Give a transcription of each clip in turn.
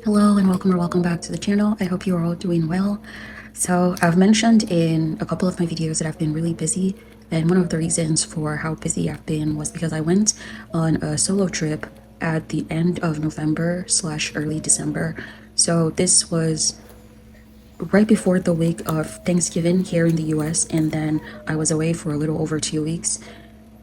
Hello and welcome or welcome back to the channel. I hope you are all doing well. So I've mentioned in a couple of my videos that I've been really busy, and one of the reasons for how busy I've been was because I went on a solo trip at the end of November / early December. So this was right before the week of Thanksgiving here in the US, and then I was away for a little over 2 weeks,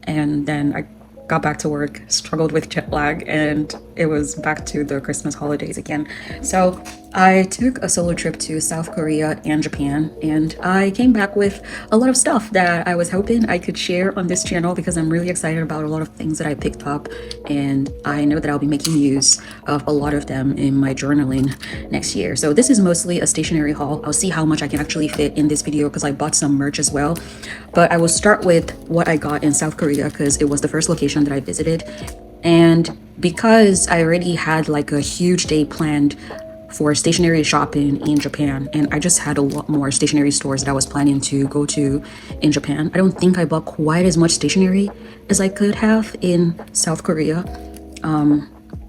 and then I got back to work, struggled with jet lag, and it was back to the Christmas holidays again. So I took a solo trip to South Korea and Japan, and I came back with a lot of stuff that I was hoping I could share on this channel because I'm really excited about a lot of things that I picked up, and I know that I'll be making use of a lot of them in my journaling next year. So this is mostly a stationery haul. I'll see how much I can actually fit in this video because I bought some merch as well. But I will start with what I got in South Korea because it was the first location that I visited. And because I already had like a huge day planned for stationery shopping in Japan, and I just had a lot more stationery stores that I was planning to go to in Japan, I don't think I bought quite as much stationery as I could have in South Korea.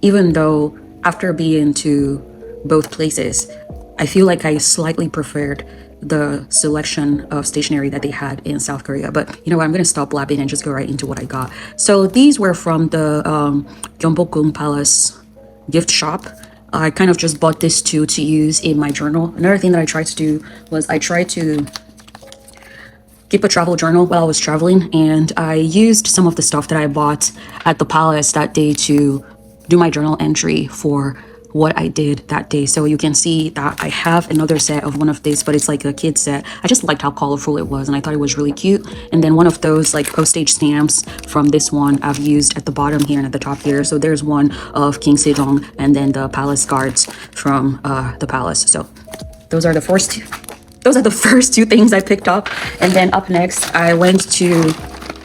Even though after being to both places, I feel like I slightly preferred the selection of stationery that they had in South Korea. But you know what, I'm gonna stop blabbing and just go right into what I got. So these were from the Gyeonbokgung Palace gift shop. I kind of just bought this to use in my journal. Another thing that I tried to do was I tried to keep a travel journal while I was traveling, and I used some of the stuff that I bought at the palace that day to do my journal entry for what I did that day. So you can see that I have another set of one of these, but it's like a kid set. I just liked how colorful it was and I thought it was really cute. And then one of those like postage stamps from this one I've used at the bottom here and at the top here. So there's one of King Sejong and then the palace guards from the palace. So those are the first two things I picked up. And then up next I went to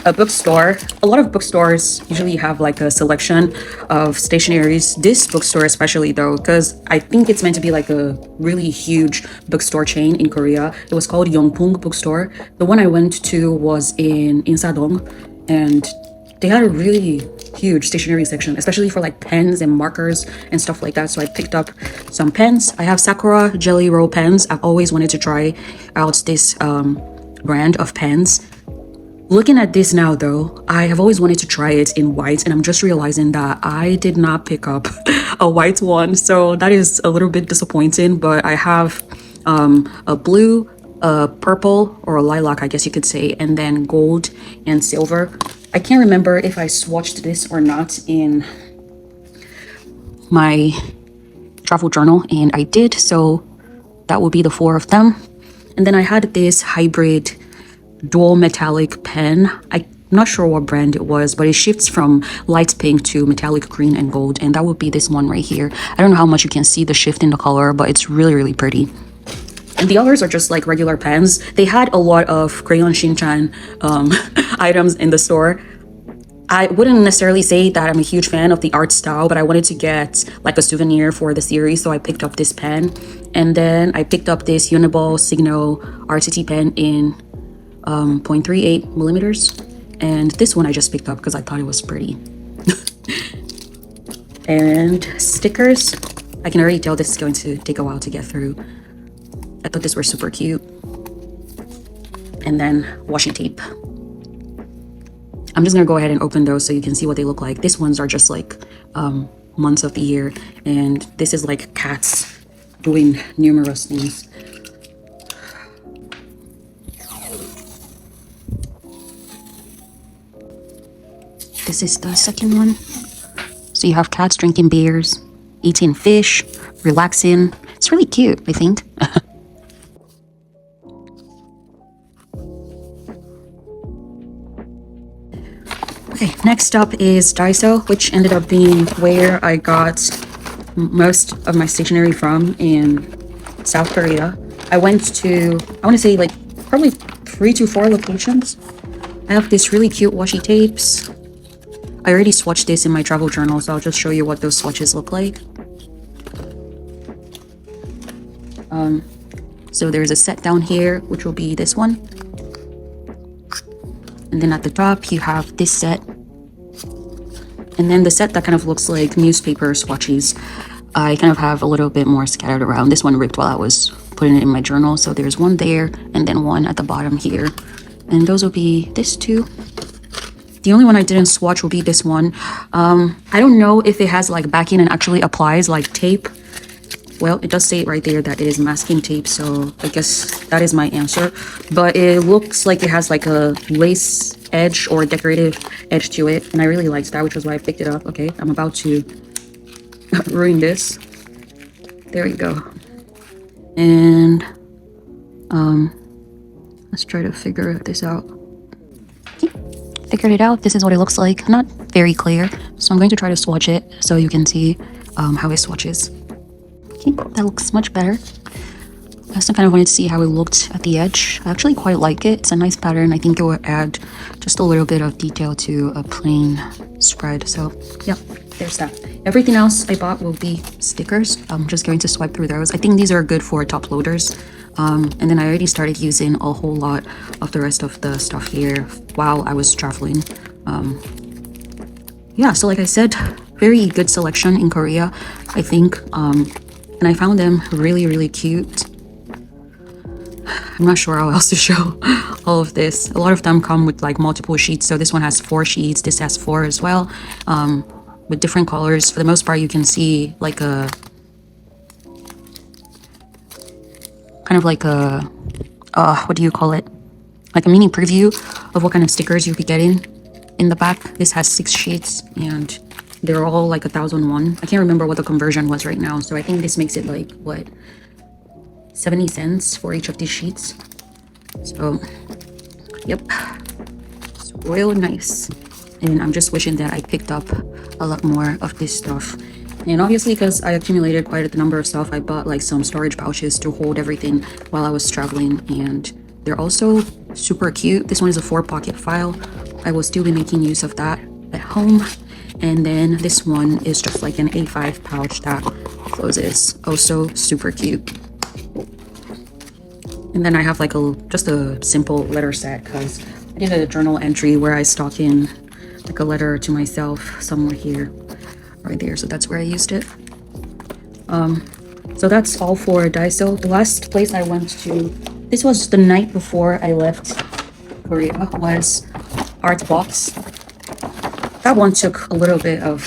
a bookstore. A lot of bookstores usually have like a selection of stationaries. This bookstore especially though, because I think it's meant to be like a really huge bookstore chain in Korea. It was called Youngpoong Bookstore. The one I went to was in Insadong, and they had a really huge stationery section, especially for like pens and markers and stuff like that. So I picked up some pens. I have Sakura Jelly Roll pens. I've always wanted to try out this brand of pens. Looking at this now though, I have always wanted to try it in white, and I'm just realizing that I did not pick up a white one, so that is a little bit disappointing. But I have a blue, a purple, or a lilac I guess you could say, and then gold and silver. I can't remember if I swatched this or not in my travel journal, and I did, so that would be the 4 of them. And then I had this hybrid dual metallic pen. I'm not sure what brand it was, but it shifts from light pink to metallic green and gold, and that would be this one right here. I don't know how much you can see the shift in the color, but it's really pretty. And the others are just like regular pens. They had a lot of Crayon Shin-chan items in the store. I wouldn't necessarily say that I'm a huge fan of the art style, but I wanted to get like a souvenir for the series, so I picked up this pen. And then I picked up this 𝕝𝕝𝕝 RTT pen in 0.38 millimeters, and this one I just picked up because I thought it was pretty. And stickers, I can already tell this is going to take a while to get through. I thought these were super cute. And then washi tape. I'm just gonna go ahead and open those so you can see what they look like. These ones are just like months of the year, and this is like cats doing numerous things. This is the second one. So you have cats drinking beers, eating fish, relaxing. It's really cute, I think. Okay, next up is Daiso, which ended up being where I got most of my stationery from in South Korea. I went to, I want to say like probably 3 to 4 locations. I have these really cute washi tapes. I already swatched this in my travel journal, so I'll just show you what those swatches look like. So there's a set down here, which will be this one. And then at the top, you have this set. And then the set that kind of looks like newspaper swatches. I kind of have a little bit more scattered around. This one ripped while I was putting it in my journal. So there's one there and then one at the bottom here. And those will be this two. The only one I didn't swatch will be this one. I don't know if it has like backing and actually applies like tape. Well, it does say right there that it is masking tape, so I guess that is my answer. But it looks like it has like a lace edge or decorative edge to it, and I really liked that, which was why I picked it up. Okay, I'm about to ruin this. There you go. And let's try to figure this out. Figured it out. This is what it looks like. Not very clear, so I'm going to try to swatch it so you can see how it swatches. Okay, that looks much better. I also kind of wanted to see how it looked at the edge. I actually quite like it. It's a nice pattern. I think it will add just a little bit of detail to a plain spread. So yeah, there's that. Everything else I bought will be stickers. I'm just going to swipe through those. I think these are good for top loaders. And then I already started using a whole lot of the rest of the stuff here while I was traveling. Yeah, so like I said, very good selection in Korea, I think. And I found them really, really cute. I'm not sure how else to show all of this. A lot of them come with like multiple sheets. So this one has 4 sheets. This has 4 as well, with different colors. For the most part, you can see like a kind of like a, what do you call it? Like a mini preview of what kind of stickers you'll be getting in the back. This has 6 sheets and they're all like 1,001. I can't remember what the conversion was right now. So I think this makes it like, what, 70 cents for each of these sheets. So, yep. It's real nice. And I'm just wishing that I picked up a lot more of this stuff. And obviously, because I accumulated quite a number of stuff, I bought like some storage pouches to hold everything while I was traveling. And they're also super cute. This one is a 4-pocket file. I will still be making use of that at home. And then this one is just like an A5 pouch that closes. Also super cute. And then I have like just a simple letter set because I did a journal entry where I stuck in like a letter to myself somewhere here, right there. So that's where I used it. So that's all for Daiso. The last place I went to, this was the night before I left Korea, was Artbox. That one took a little bit of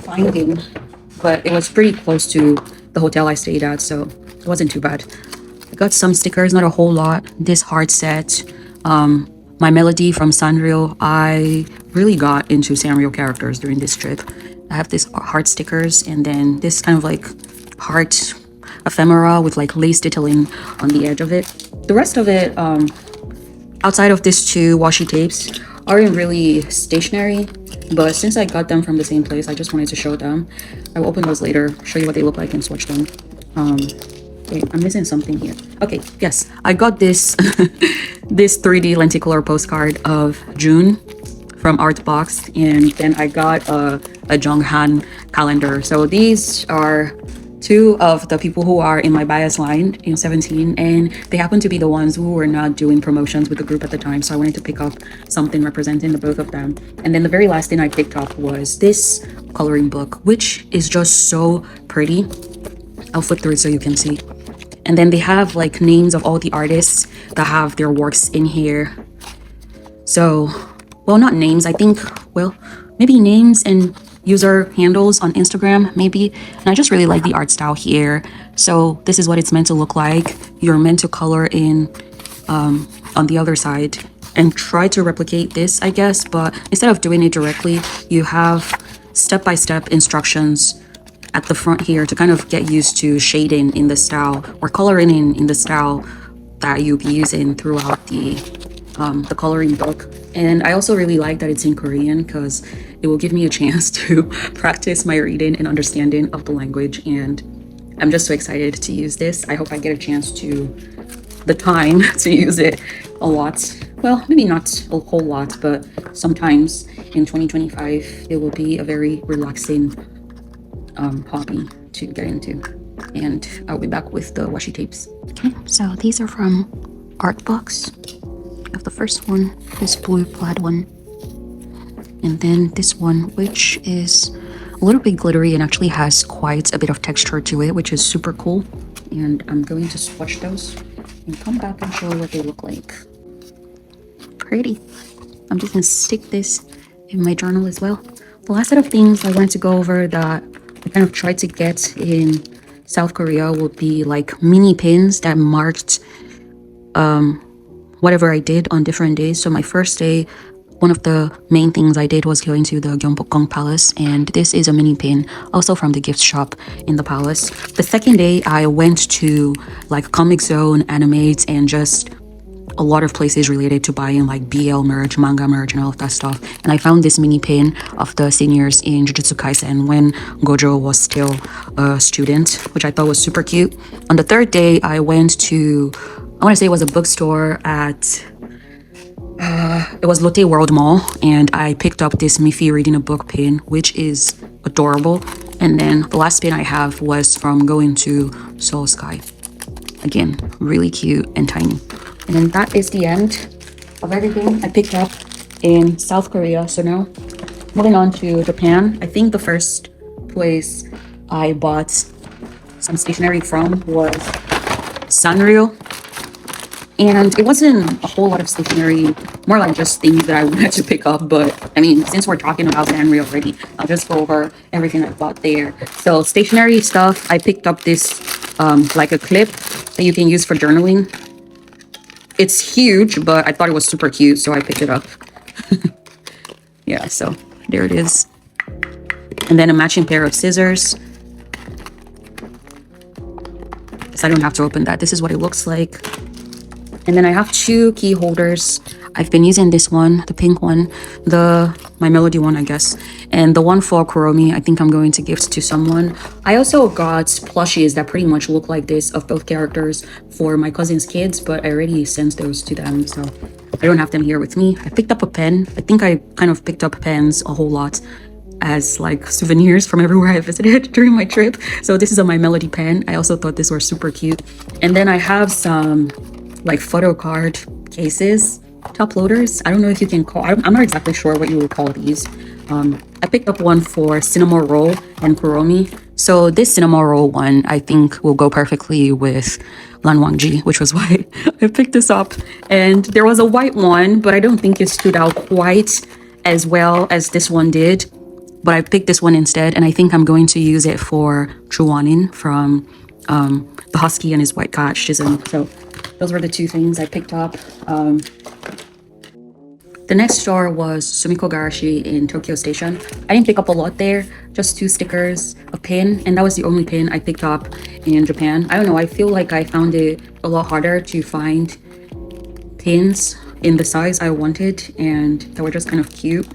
finding, but it was pretty close to the hotel I stayed at, so it wasn't too bad. I got some stickers, not a whole lot. This heart set, my melody from Sanrio. I really got into Sanrio characters during this trip. I have this heart stickers and then this kind of like heart ephemera with like lace detailing on the edge of it. The rest of it, outside of these 2 washi tapes, aren't really stationery, but since I got them from the same place, I just wanted to show them. I will open those later, show you what they look like and swatch them. Wait, I'm missing something here. Okay, yes, I got this this 3D lenticular postcard of June from Artbox, and then I got a Jonghan calendar. So these are 2 of the people who are in my bias line in 17, and they happen to be the ones who were not doing promotions with the group at the time, so I wanted to pick up something representing the both of them. And then the very last thing I picked up was this coloring book, which is just so pretty. I'll flip through it so you can see. And then they have like names of all the artists that have their works in here. So, well, not names, I think, well, maybe names and user handles on Instagram, maybe. And I just really like the art style here. So this is what it's meant to look like. You're meant to color in on the other side and try to replicate this, I guess. But instead of doing it directly, you have step-by-step instructions at the front here to kind of get used to shading in the style or coloring in the style that you'll be using throughout the coloring book. And I also really like that it's in Korean because it will give me a chance to practice my reading and understanding of the language. And I'm just so excited to use this. I hope I get a chance the time to use it a lot. Well, maybe not a whole lot, but sometimes in 2025, it will be a very relaxing hobby to get into. And I'll be back with the washi tapes. Okay, so these are from Artbox. Of the first one, this blue plaid one, and then this one, which is a little bit glittery and actually has quite a bit of texture to it, which is super cool. And I'm going to swatch those and come back and show what they look like. Pretty. I'm just gonna stick this in my journal as well. The last set of things I wanted to go over that I kind of tried to get in South Korea would be like mini pins that marked whatever I did on different days. So my first day, one of the main things I did was going to the Gyeonbokgung Palace, and this is a mini pin also from the gift shop in the palace. The second day I went to like comic zone, animates, and just a lot of places related to buying like BL merch, manga merch, and all of that stuff. And I found this mini pin of the seniors in Jujutsu Kaisen when Gojo was still a student, which I thought was super cute. On the third day, I went to, I want to say it was a bookstore at, it was Lotte World Mall, and I picked up this Miffy reading a book pin, which is adorable. And then the last pin I have was from going to Seoul Sky. Again, really cute and tiny. And then that is the end of everything I picked up in South Korea. So now, moving on to Japan. I think the first place I bought some stationery from was Sanrio. And it wasn't a whole lot of stationery, more like just things that I wanted to pick up. But I mean, since we're talking about Sanrio already, I'll just go over everything I bought there. So stationery stuff, I picked up this like a clip that you can use for journaling. It's huge, but I thought it was super cute, so I picked it up. Yeah, so there it is. And then a matching pair of scissors. Guess I don't have to open that. This is what it looks like. And then I have two key holders. I've been using this one, the pink one, my Melody one, I guess. And the one for Kuromi, I think I'm going to gift to someone. I also got plushies that pretty much look like this of both characters for my cousin's kids, but I already sent those to them, so I don't have them here with me. I picked up a pen. I think I kind of picked up pens a whole lot as like souvenirs from everywhere I visited during my trip. So this is a My Melody pen. I also thought these were super cute. And then I have some like photo card cases, top loaders. I don't know if you can call, I'm not exactly sure what you would call these. I picked up one for Cinema Roll and Kuromi. So this Cinema Roll one, I think will go perfectly with Lanwangji, which was why I picked this up. And there was a white one, but I don't think it stood out quite as well as this one did. But I picked this one instead, and I think I'm going to use it for Chuanin from The Husky and His White Cat Shizen. So those were the two things I picked up. The next store was Sumikko Gurashi in Tokyo Station. I didn't pick up a lot there, just 2 stickers, a pin, and that was the only pin I picked up in Japan. I don't know, I feel like I found it a lot harder to find pins in the size I wanted and that were just kind of cute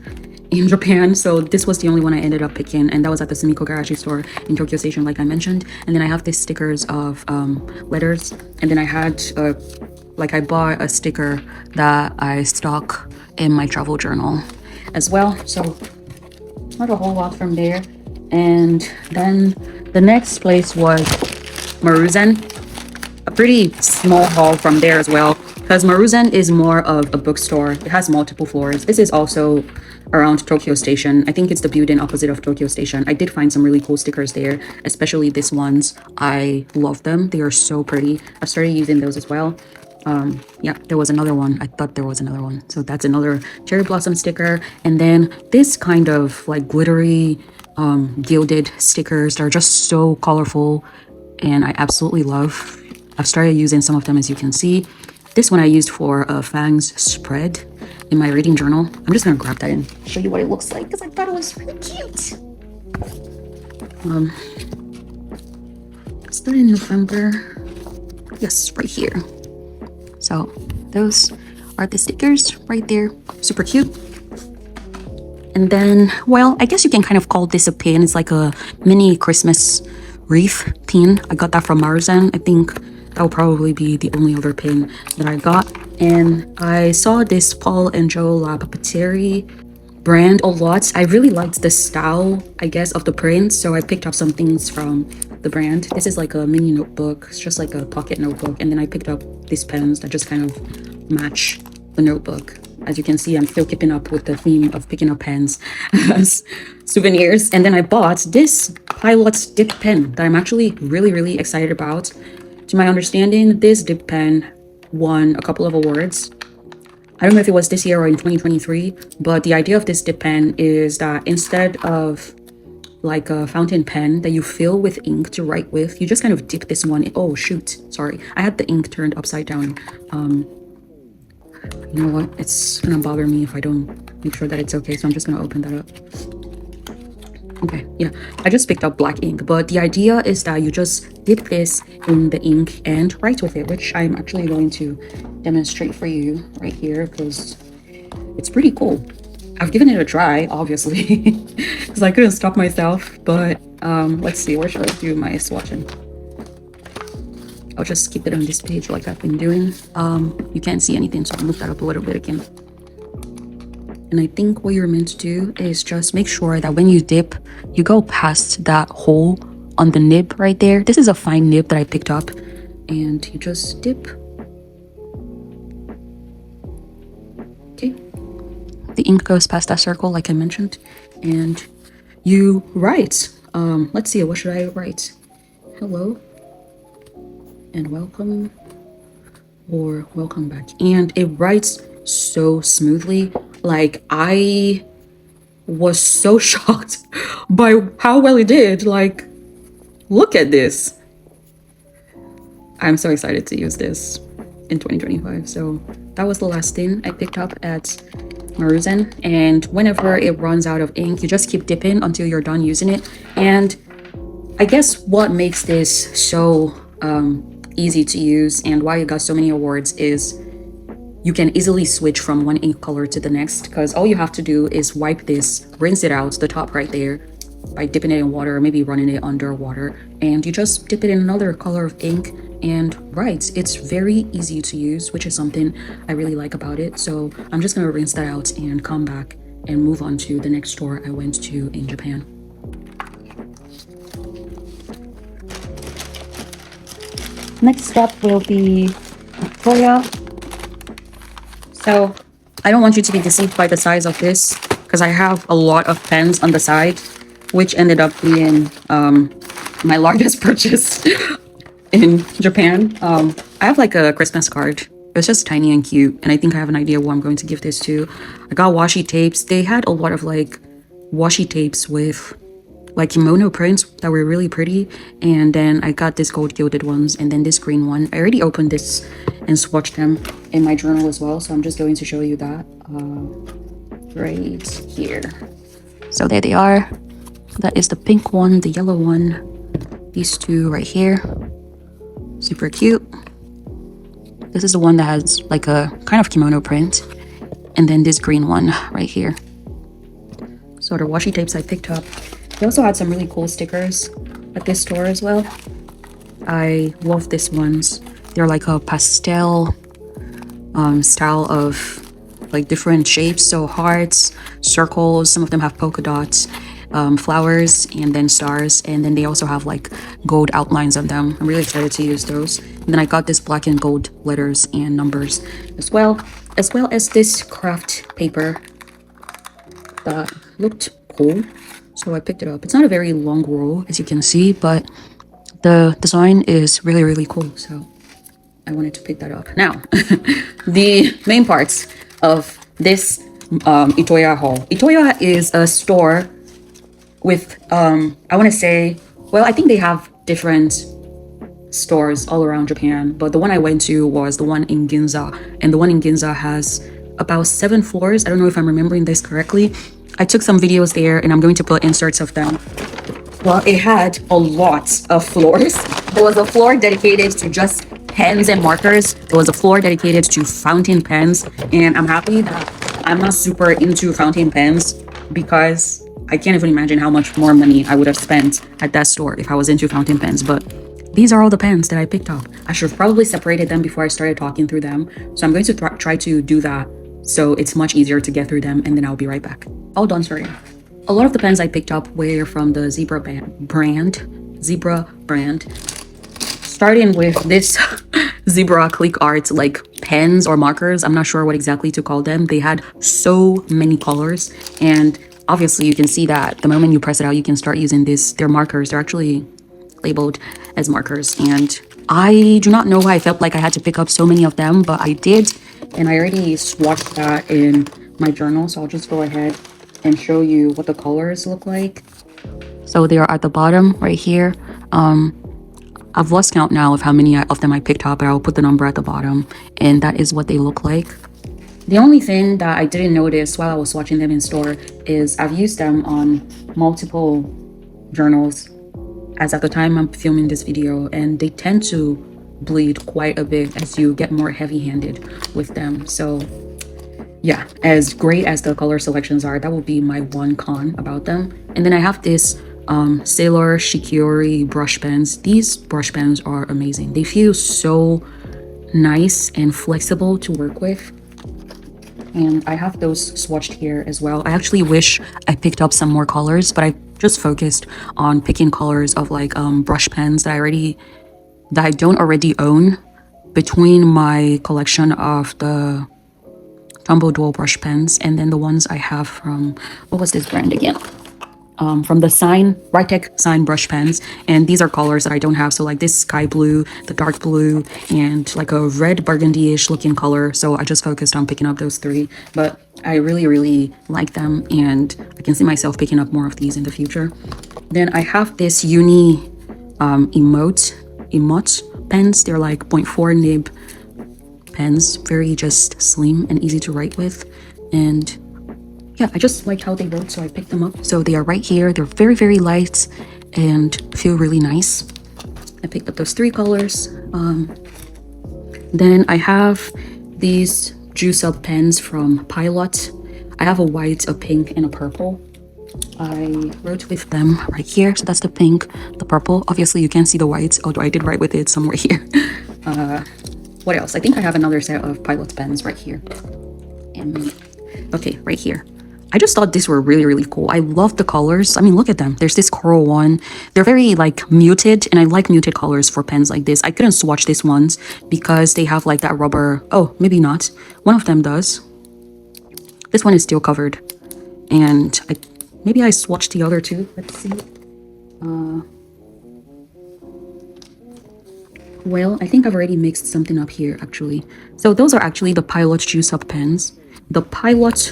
in Japan. So this was the only one I ended up picking, and that was at the Sumikko Gurashi store in Tokyo Station, like I mentioned. And then I have these stickers of letters, and then I had I bought a sticker that I stock in my travel journal as well. So not a whole lot from there. And then the next place was Maruzen, a pretty small haul from there as well, because Maruzen is more of a bookstore. It has multiple floors. This is also around Tokyo Station. I think it's the building opposite of Tokyo Station. I did find some really cool stickers there, especially these ones. I love them. They are so pretty. I started using those as well. Yeah, there was another one. I thought there was another one. So that's another cherry blossom sticker. And then this kind of like glittery gilded stickers that are just so colorful and I absolutely love. I've started using some of them, as you can see. This one I used for a Fangs spread in my reading journal. I'm just gonna grab that and show you what it looks like because I thought it was really cute. Started in November. Yes, right here. So those are the stickers right there. Super cute. And then, well, I guess you can kind of call this a pin. It's like a mini Christmas wreath pin. I got that from Maruzen. I think that will probably be the only other pin that I got. And I saw this Paul and Joe La Papeterie brand a lot. I really liked the style, I guess, of the print. So I picked up some things from the brand. This is like a mini notebook. It's just like a pocket notebook. And then I picked up these pens that just kind of match the notebook. As you can see, I'm still keeping up with the theme of picking up pens as souvenirs. And then I bought this Pilot's dip pen that I'm actually really excited about. To my understanding, this dip pen won a couple of awards. I don't know if it was this year or in 2023, but the idea of this dip pen is that instead of like a fountain pen that you fill with ink to write with, you just kind of dip this one in. Oh shoot, sorry, I had the ink turned upside down. You know what, it's gonna bother me if I don't make sure that it's okay, so I'm just gonna open that up. Okay, yeah, I just picked up black ink, but the idea is that you just dip this in the ink and write with it, which I'm actually going to demonstrate for you right here because it's pretty cool. I've given it a try, obviously, because I couldn't stop myself, but let's see, where should I do my swatching? I'll just keep it on this page like I've been doing. You can't see anything, so I'll move that up a little bit again. And I think what you're meant to do is just make sure that when you dip, you go past that hole on the nib right there. This is a fine nib that I picked up, and you just dip. Okay. The ink goes past that circle, like I mentioned, and you write. Let's see, what should I write? Hello and welcome, or welcome back. And it writes so smoothly. Like, I was so shocked by how well it did. Like, look at this. I'm so excited to use this in 2025. So that was the last thing I picked up at Maruzen, and whenever it runs out of ink, you just keep dipping until you're done using it. And I guess what makes this so easy to use and why it got so many awards is you can easily switch from one ink color to the next, because all you have to do is wipe this, rinse it out, the top right there, by dipping it in water or maybe running it under water, and you just dip it in another color of ink and write. It's very easy to use, which is something I really like about it. So I'm just gonna rinse that out and come back and move on to the next store I went to in Japan. Next step will be Itoya. So I don't want you to be deceived by the size of this, because I have a lot of pens on the side, which ended up being my largest purchase in Japan. I have like a Christmas card. It's just tiny and cute, and I think I have an idea who I'm going to give this to. I got washi tapes. They had a lot of like washi tapes with like kimono prints that were really pretty, and then I got this gold gilded ones, and then this green one. I already opened this and swatched them in my journal as well, so I'm just going to show you that right here. So there they are. That is the pink one, the yellow one, these two right here. Super cute. This is the one that has like a kind of kimono print, and then this green one right here. So the washi tapes I picked up. They also had some really cool stickers at this store as well. I love these ones. They're like a pastel style of like different shapes, so hearts, circles, some of them have polka dots, flowers, and then stars, and then they also have like gold outlines on them. I'm really excited to use those. And then I got this black and gold letters and numbers as well as this craft paper that looked cool, so I picked it up. It's not a very long roll, as you can see, but the design is really cool, so I wanted to pick that up. Now, the main parts of this Itoya haul. Itoya is a store with, I want to say, well, I think they have different stores all around Japan, but the one I went to was the one in Ginza, and the one in Ginza has about 7 floors. I don't know if I'm remembering this correctly. I took some videos there, and I'm going to put inserts of them. Well, it had a lot of floors. There was a floor dedicated to just pens and markers. There was a floor dedicated to fountain pens, and I'm happy that I'm not super into fountain pens because I can't even imagine how much more money I would have spent at that store if I was into fountain pens. But these are all the pens that I picked up. I should have probably separated them before I started talking through them, so I'm going to try to do that so it's much easier to get through them, and then I'll be right back. All done, sorry. A lot of the pens I picked up were from the Zebra brand. Starting with this zebra click art like pens or markers. I'm not sure what exactly to call them. They had so many colors, and obviously you can see that the moment you press it out, you can start using this. They're markers. They're actually labeled as markers, and I do not know why I felt like I had to pick up so many of them, but I did, and I already swatched that in my journal, so I'll just go ahead and show you what the colors look like. So they are at the bottom right here. I've lost count now of how many of them I picked up, but I'll put the number at the bottom, and that is what they look like. The only thing that I didn't notice while I was swatching them in store is I've used them on multiple journals as at the time I'm filming this video, and they tend to bleed quite a bit as you get more heavy-handed with them. So yeah, as great as the color selections are, that will be my one con about them. And then I have this Sailor Shikiori brush pens. These brush pens are amazing. They feel so nice and flexible to work with. And I have those swatched here as well. I actually wish I picked up some more colors, but I just focused on picking colors of like brush pens that I don't already own between my collection of the Tombow dual brush pens and then the ones I have from, what was this brand again? From the Rytec Sign brush pens, and these are colors that I don't have. So like this sky blue, the dark blue, and like a red burgundy-ish looking color. So I just focused on picking up those three, but I really like them, and I can see myself picking up more of these in the future. Then I have this Uni _𝕁𝕆𝕁𝕝 pens. They're like 0.4 nib pens, very just slim and easy to write with, and yeah, I just liked how they wrote, so I picked them up. So they are right here. They're very light and feel really nice. I picked up those three colors. Then I have these juice up pens from Pilot. I have a white, a pink, and a purple. I wrote with them right here. So that's the pink, the purple. Obviously you can't see the white, although I did write with it somewhere here. What else? I think I have another set of Pilot pens right here. And okay, right here. I just thought these were really cool. I love the colors. I mean, look at them. There's this coral one. They're very like muted, and I like muted colors for pens like this. I couldn't swatch these ones because they have like that rubber. Oh, maybe not. One of them does. This one is still covered, and maybe I swatched the other two. Let's see. Well, I think I've already mixed something up here actually. So those are actually the Pilot juice up pens. The Pilot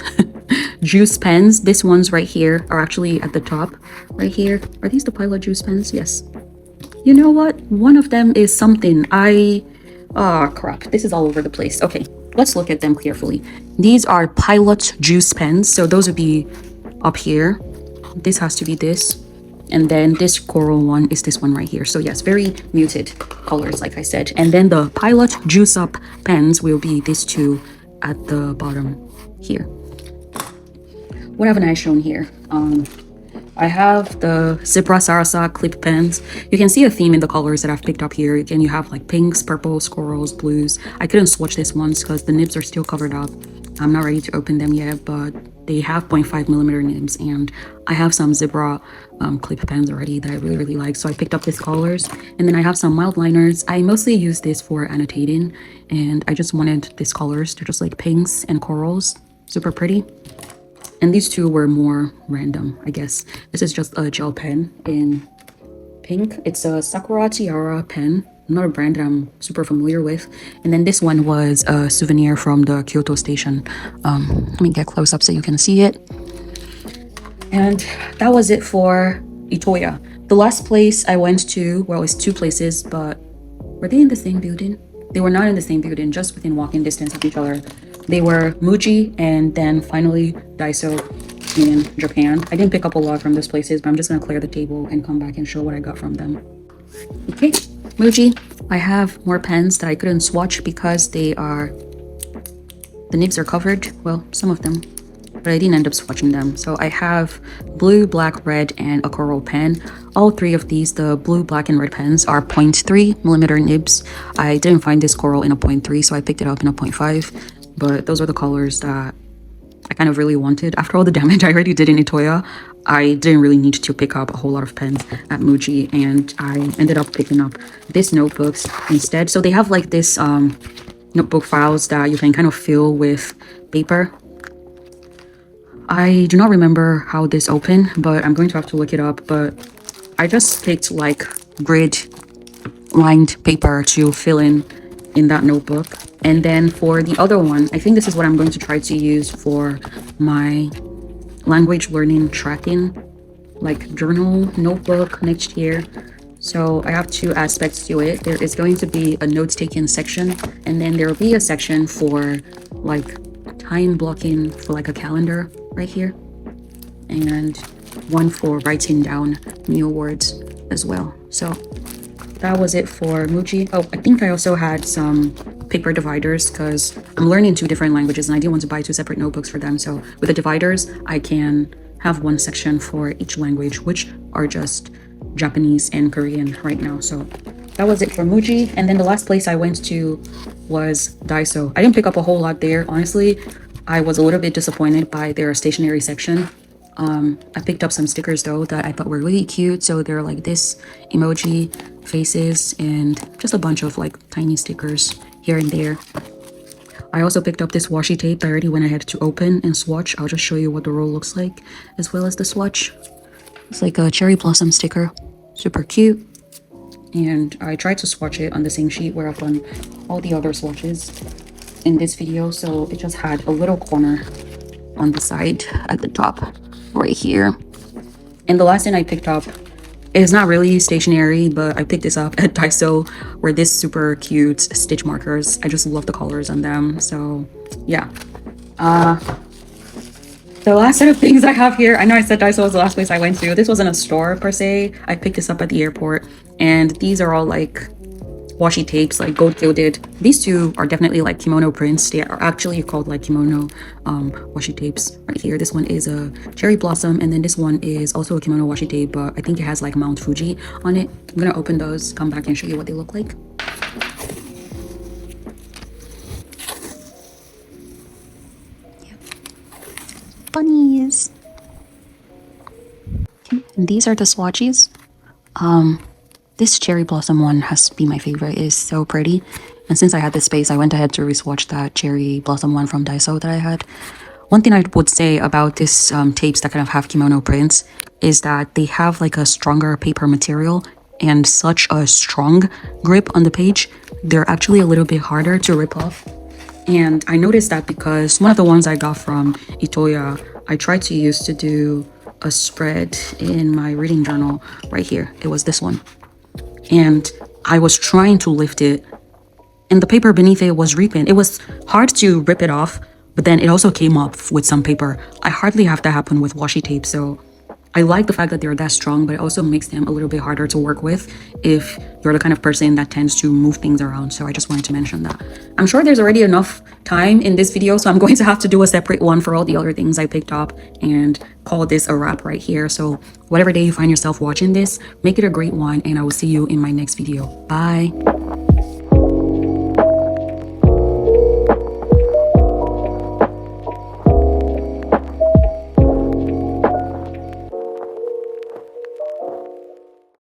juice pens, these ones right here are actually at the top right here. Are these the Pilot juice pens? Yes. You know what? One of them is something. Oh crap, this is all over the place. Okay, let's look at them carefully. These are Pilot juice pens, so those would be up here. This has to be this, and then this coral one is this one right here. So yes, very muted colors like I said. And then the Pilot juice up pens will be these two at the bottom here. What haven't I shown here? I have the Zebra Sarasa clip pens. You can see a theme in the colors that I've picked up here. Again, you have like pinks, purples, corals, blues. I couldn't swatch this ones because the nibs are still covered up. I'm not ready to open them yet, but they have 0.5mm nibs, and I have some Zebra clip pens already that I really like. So I picked up these colors, and then I have some mild liners. I mostly use this for annotating, and I just wanted these colors. They're just like pinks and corals, super pretty. And these two were more random, I guess. This is just a gel pen in pink. It's a Sakura Tiara pen, not a brand that I'm super familiar with. And then this one was a souvenir from the Kyoto station. Let me get close up so you can see it. And that was it for Itoya. The last place I went to, well, it's two places, but were they in the same building? They were not in the same building, just within walking distance of each other. They were MUJI and then finally Daiso in Japan. I didn't pick up a lot from those places, but I'm just gonna clear the table and come back and show what I got from them. Okay, MUJI. I have more pens that I couldn't swatch because the nibs are covered. Well, some of them, but I didn't end up swatching them. So I have blue, black, red, and a coral pen. All three of these, the blue, black, and red pens, are 0.3mm nibs. I didn't find this coral in a 0.3, so I picked it up in a 0.5. But those are the colors that I kind of really wanted. After all the damage I already did in Itoya, I didn't really need to pick up a whole lot of pens at MUJI, and I ended up picking up this notebooks instead. So they have like this notebook files that you can kind of fill with paper. I do not remember how this opened, but I'm going to have to look it up. But I just picked like grid lined paper to fill in that notebook. And then for the other one, I think this is what I'm going to try to use for my language learning tracking like journal notebook next year. So I have two aspects to it. There is going to be a notes taken section, and then there will be a section for like time blocking for like a calendar right here, and one for writing down new words as well. So that was it for MUJI. Oh, I think I also had some paper dividers because I'm learning two different languages and I didn't want to buy two separate notebooks for them. So with the dividers, I can have one section for each language, which are just Japanese and Korean right now. So that was it for MUJI. And then the last place I went to was Daiso. I didn't pick up a whole lot there. Honestly, I was a little bit disappointed by their stationery section. I picked up some stickers though that I thought were really cute. So they're like this emoji faces and just a bunch of like tiny stickers here and there. I also picked up this washi tape that I already went ahead to open and swatch. I'll just show you what the roll looks like as well as the swatch. It's like a cherry blossom sticker, super cute. And I tried to swatch it on the same sheet where I've done all the other swatches in this video. So it just had a little corner on the side at the top right here. And the last thing I picked up is not really stationery, but I picked this up at Daiso, were this super cute stitch markers. I just love the colors on them. So yeah, the last set of things I have here, I know I said Daiso was the last place I went to. This wasn't a store per se. I picked this up at the airport, and these are all like washi tapes, like gold gilded. These two are definitely like kimono prints. They are actually called like kimono washi tapes right here. This one is a cherry blossom, and then this one is also a kimono washi tape, but I think it has like Mount Fuji on it. I'm gonna open those, come back and show you what they look like. Bunnies. Okay, and these are the swatches. This cherry blossom one has to be my favorite. It is so pretty. And since I had this space, I went ahead to re-swatch that cherry blossom one from Daiso that I had. One thing I would say about this tapes that kind of have kimono prints is that they have like a stronger paper material and such a strong grip on the page. They're actually a little bit harder to rip off. And I noticed that because one of the ones I got from Itoya, I tried to use to do a spread in my reading journal right here. It was this one. And I was trying to lift it, and the paper beneath it was ripping. It was hard to rip it off, but then it also came off with some paper. I hardly have that happen with washi tape, so I like the fact that they're that strong, but it also makes them a little bit harder to work with if you're the kind of person that tends to move things around. So I just wanted to mention that. I'm sure there's already enough time in this video, so I'm going to have to do a separate one for all the other things I picked up and call this a wrap right here. So whatever day you find yourself watching this, make it a great one, and I will see you in my next video. Bye.